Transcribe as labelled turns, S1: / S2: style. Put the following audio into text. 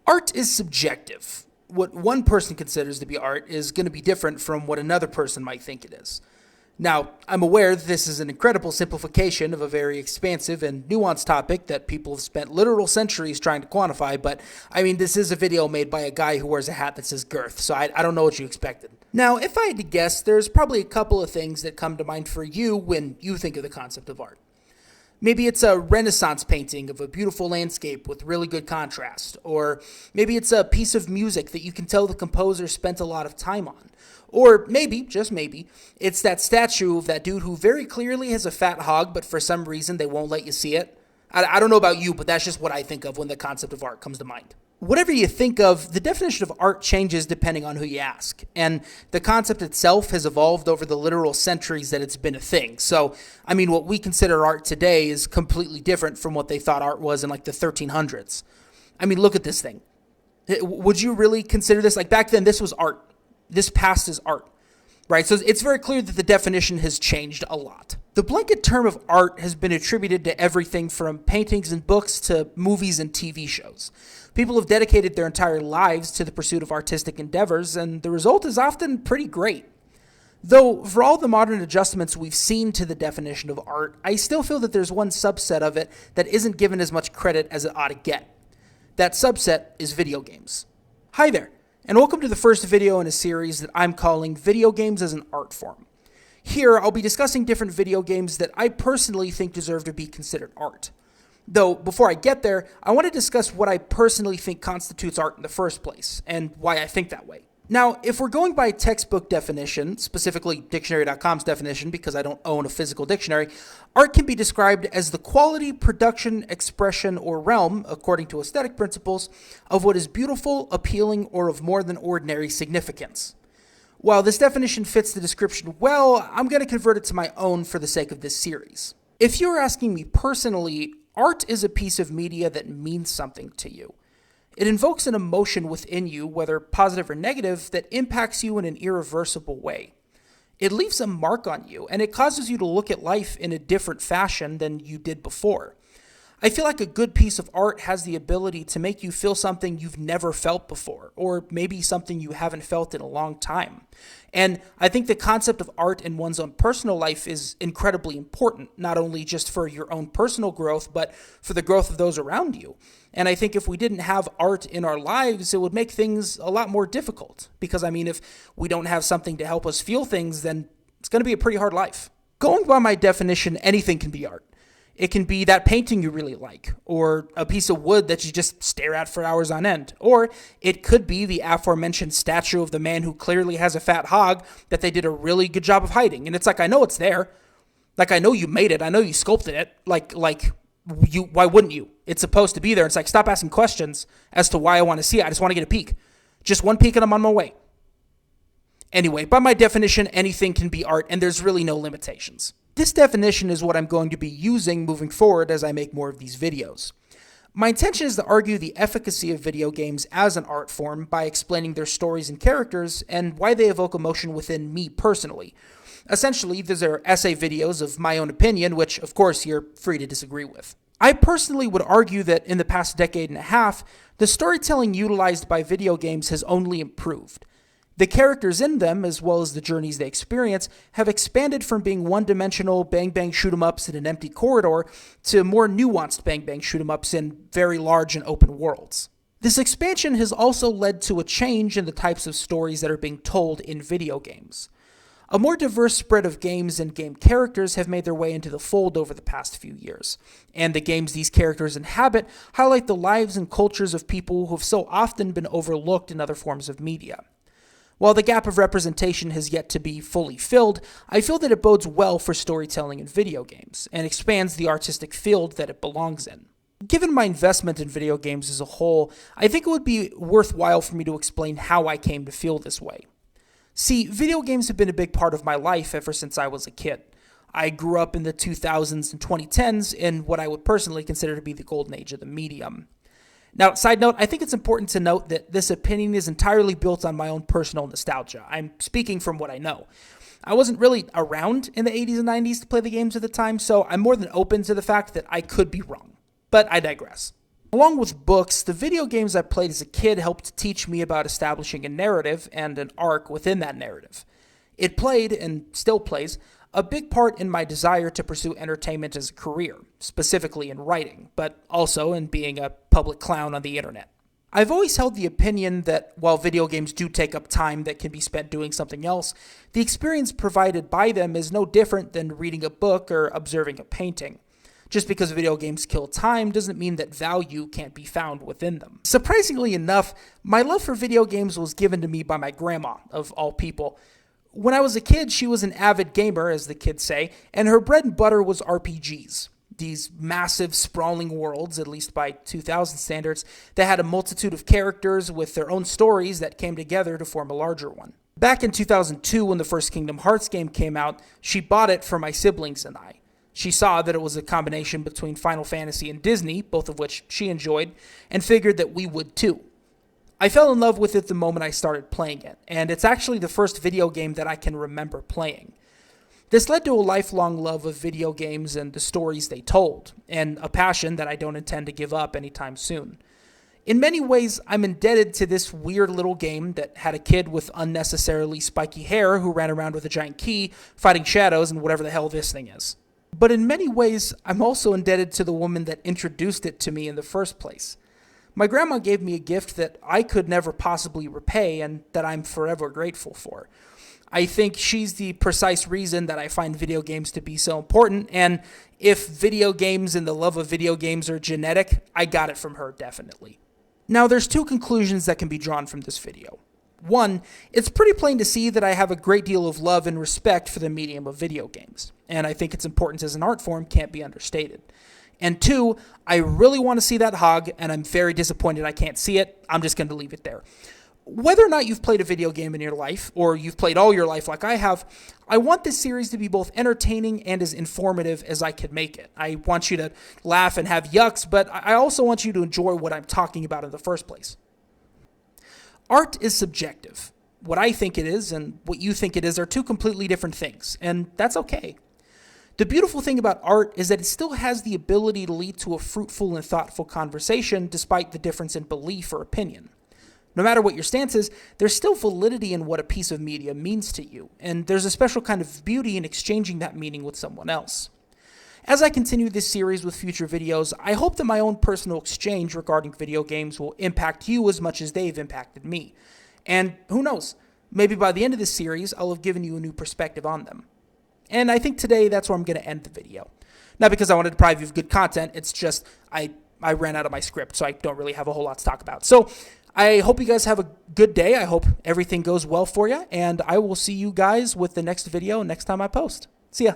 S1: Art is subjective. What one person considers to be art is going to be different from what another person might think it is. Now, I'm aware that this is an incredible simplification of a very expansive and nuanced topic that people have spent literal centuries trying to quantify, but I mean, this is a video made by a guy who wears a hat that says girth, so I don't know what you expected. Now, if I had to guess, there's probably a couple of things that come to mind for you when you think of the concept of art. Maybe it's a Renaissance painting of a beautiful landscape with really good contrast. Or maybe it's a piece of music that you can tell the composer spent a lot of time on. Or maybe, just maybe, it's that statue of that dude who very clearly has a fat hog, but for some reason they won't let you see it. I don't know about you, but that's just what I think of when the concept of art comes to mind. Whatever you think of, the definition of art changes depending on who you ask. And the concept itself has evolved over the literal centuries that it's been a thing. So, I mean, what we consider art today is completely different from what they thought art was in like the 1300s. I mean, look at this thing. Would you really consider this? Like back then, this was art. This passed as art. Right, so it's very clear that the definition has changed a lot. The blanket term of art has been attributed to everything from paintings and books to movies and TV shows. People have dedicated their entire lives to the pursuit of artistic endeavors, and the result is often pretty great. Though, for all the modern adjustments we've seen to the definition of art, I still feel that there's one subset of it that isn't given as much credit as it ought to get. That subset is video games. Hi there. And welcome to the first video in a series that I'm calling Video Games as an Art Form. Here, I'll be discussing different video games that I personally think deserve to be considered art. Though, before I get there, I want to discuss what I personally think constitutes art in the first place, and why I think that way. Now, if we're going by textbook definition, specifically dictionary.com's definition, because I don't own a physical dictionary, art can be described as the quality, production, expression, or realm, according to aesthetic principles, of what is beautiful, appealing, or of more than ordinary significance. While this definition fits the description well, I'm going to convert it to my own for the sake of this series. If you're asking me personally, art is a piece of media that means something to you. It invokes an emotion within you, whether positive or negative, that impacts you in an irreversible way. It leaves a mark on you, and it causes you to look at life in a different fashion than you did before. I feel like a good piece of art has the ability to make you feel something you've never felt before, or maybe something you haven't felt in a long time. And I think the concept of art in one's own personal life is incredibly important, not only just for your own personal growth, but for the growth of those around you. And I think if we didn't have art in our lives, it would make things a lot more difficult. Because, I mean, if we don't have something to help us feel things, then it's going to be a pretty hard life. Going by my definition, anything can be art. It can be that painting you really like, or a piece of wood that you just stare at for hours on end. Or it could be the aforementioned statue of the man who clearly has a fat hog that they did a really good job of hiding. And it's like, I know it's there. Like, I know you made it. I know you sculpted it. Why wouldn't you? It's supposed to be there. It's like, stop asking questions as to why I want to see it. I just want to get a peek. Just one peek and I'm on my way. Anyway, by my definition, anything can be art, and there's really no limitations. This definition is what I'm going to be using moving forward as I make more of these videos. My intention is to argue the efficacy of video games as an art form by explaining their stories and characters and why they evoke emotion within me personally. Essentially, these are essay videos of my own opinion, which, of course, you're free to disagree with. I personally would argue that in the past decade and a half, the storytelling utilized by video games has only improved. The characters in them, as well as the journeys they experience, have expanded from being one-dimensional bang-bang shoot-'em-ups in an empty corridor to more nuanced bang-bang shoot-'em-ups in very large and open worlds. This expansion has also led to a change in the types of stories that are being told in video games. A more diverse spread of games and game characters have made their way into the fold over the past few years, and the games these characters inhabit highlight the lives and cultures of people who have so often been overlooked in other forms of media. While the gap of representation has yet to be fully filled, I feel that it bodes well for storytelling in video games, and expands the artistic field that it belongs in. Given my investment in video games as a whole, I think it would be worthwhile for me to explain how I came to feel this way. See, video games have been a big part of my life ever since I was a kid. I grew up in the 2000s and 2010s in what I would personally consider to be the golden age of the medium. Now, side note, I think it's important to note that this opinion is entirely built on my own personal nostalgia. I'm speaking from what I know. I wasn't really around in the 80s and 90s to play the games at the time, so I'm more than open to the fact that I could be wrong. But I digress. Along with books, the video games I played as a kid helped teach me about establishing a narrative and an arc within that narrative. It played, and still plays, a big part in my desire to pursue entertainment as a career, specifically in writing, but also in being a public clown on the internet. I've always held the opinion that while video games do take up time that can be spent doing something else, the experience provided by them is no different than reading a book or observing a painting. Just because video games kill time doesn't mean that value can't be found within them. Surprisingly enough, my love for video games was given to me by my grandma, of all people. When I was a kid, she was an avid gamer, as the kids say, and her bread and butter was RPGs. These massive, sprawling worlds, at least by 2000 standards, that had a multitude of characters with their own stories that came together to form a larger one. Back in 2002, when the first Kingdom Hearts game came out, she bought it for my siblings and I. She saw that it was a combination between Final Fantasy and Disney, both of which she enjoyed, and figured that we would too. I fell in love with it the moment I started playing it, and it's actually the first video game that I can remember playing. This led to a lifelong love of video games and the stories they told, and a passion that I don't intend to give up anytime soon. In many ways, I'm indebted to this weird little game that had a kid with unnecessarily spiky hair who ran around with a giant key, fighting shadows and whatever the hell this thing is. But in many ways, I'm also indebted to the woman that introduced it to me in the first place. My grandma gave me a gift that I could never possibly repay and that I'm forever grateful for. I think she's the precise reason that I find video games to be so important, and if video games and the love of video games are genetic, I got it from her, definitely. Now, there's two conclusions that can be drawn from this video. One, it's pretty plain to see that I have a great deal of love and respect for the medium of video games, and I think its importance as an art form can't be understated. And two, I really want to see that hog, and I'm very disappointed I can't see it. I'm just going to leave it there. Whether or not you've played a video game in your life, or you've played all your life like I have, I want this series to be both entertaining and as informative as I could make it. I want you to laugh and have yucks, but I also want you to enjoy what I'm talking about in the first place. Art is subjective. What I think it is and what you think it is are two completely different things, and that's okay. The beautiful thing about art is that it still has the ability to lead to a fruitful and thoughtful conversation despite the difference in belief or opinion. No matter what your stance is, there's still validity in what a piece of media means to you, and there's a special kind of beauty in exchanging that meaning with someone else. As I continue this series with future videos, I hope that my own personal exchange regarding video games will impact you as much as they've impacted me. And who knows, maybe by the end of this series, I'll have given you a new perspective on them. And I think today that's where I'm going to end the video. Not because I want to deprive you of good content, it's just I ran out of my script, so I don't really have a whole lot to talk about. So I hope you guys have a good day. I hope everything goes well for you, and I will see you guys with the next video next time I post. See ya.